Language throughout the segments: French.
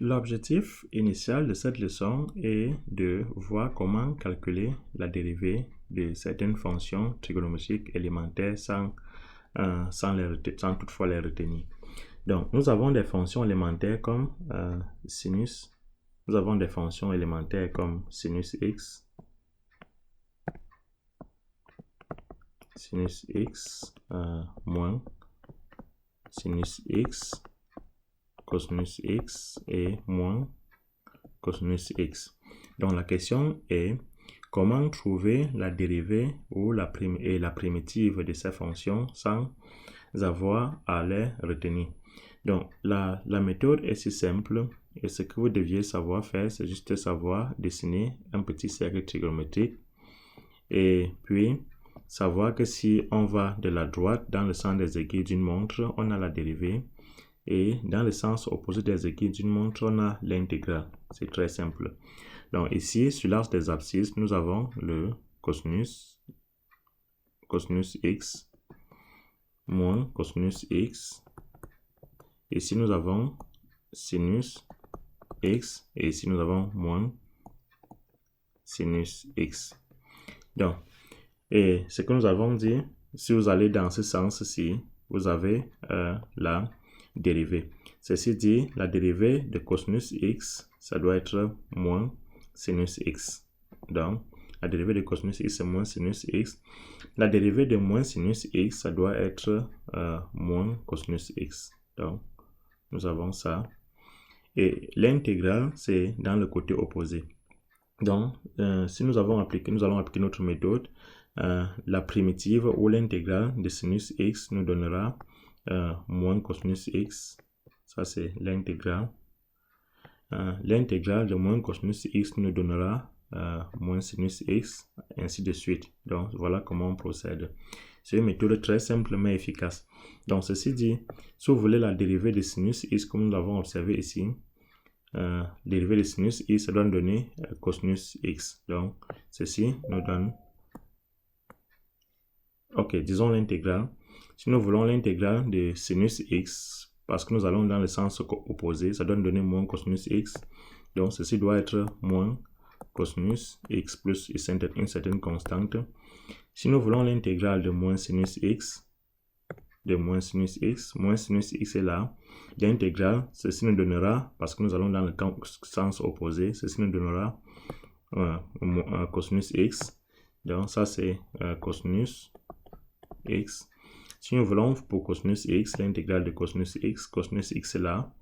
L'objectif initial de cette leçon est de voir comment calculer la dérivée de certaines fonctions trigonométriques élémentaires sans toutefois les retenir. Donc, nous avons des fonctions élémentaires comme sinus. Nous avons des fonctions élémentaires comme sinus x, moins sinus x, cosinus x et moins cosinus x. Donc la question est comment trouver la dérivée ou la primitive de ces fonctions sans avoir à les retenir. Donc la méthode est si simple et ce que vous deviez savoir faire, c'est juste savoir dessiner un petit cercle trigonométrique et puis savoir que si on va de la droite dans le sens des aiguilles d'une montre, on a la dérivée. Et dans le sens opposé des aiguilles d'une montre, on a l'intégrale. C'est très simple. Donc ici, sur l'axe des abscisses, nous avons le cosinus x moins cosinus x. Ici, nous avons sinus x. Et ici, nous avons moins sinus x. Donc, et ce que nous avons dit, si vous allez dans ce sens-ci, vous avez la dérivée. Ceci dit, la dérivée de cosinus x, ça doit être moins sinus x. Donc, la dérivée de cosinus x, c'est moins sinus x. La dérivée de moins sinus x, ça doit être moins cosinus x. Donc, nous avons ça. Et l'intégrale, c'est dans le côté opposé. Donc, si nous allons appliquer notre méthode, la primitive ou l'intégrale de sinus x nous donnera moins cosinus x. Ça, c'est l'intégrale. L'intégrale de moins cosinus x nous donnera moins sinus x, ainsi de suite. Donc, voilà comment on procède. C'est une méthode très simple mais efficace. Donc, ceci dit, si vous voulez la dérivée de sinus x, comme nous l'avons observé ici, dérivée de sinus x, ça doit nous donner cosinus x. Donc, ceci nous donne... Ok, disons l'intégrale. Si nous voulons l'intégrale de sinus x, parce que nous allons dans le sens opposé, ça doit nous donner moins cosinus x. Donc, ceci doit être moins cosinus x plus une certaine constante. Si nous voulons l'intégrale de moins sinus x, moins sinus x est là. L'intégrale, ceci nous donnera, parce que nous allons dans le sens opposé, ceci nous donnera cosinus x. Donc, ça c'est cosinus x. Si nous voulons pour cosinus x, l'intégrale de cosinus x est là.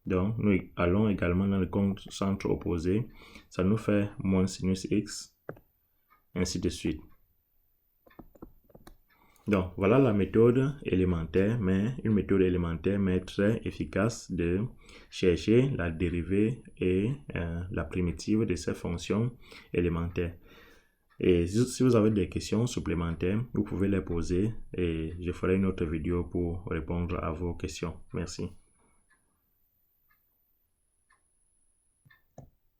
Donc, nous allons également dans le centre opposé. Ça nous fait moins sinus x, ainsi de suite. Donc, voilà la méthode élémentaire, une méthode élémentaire, mais très efficace de chercher la dérivée et la primitive de ces fonctions élémentaires. Et si vous avez des questions supplémentaires, vous pouvez les poser et je ferai une autre vidéo pour répondre à vos questions. Merci.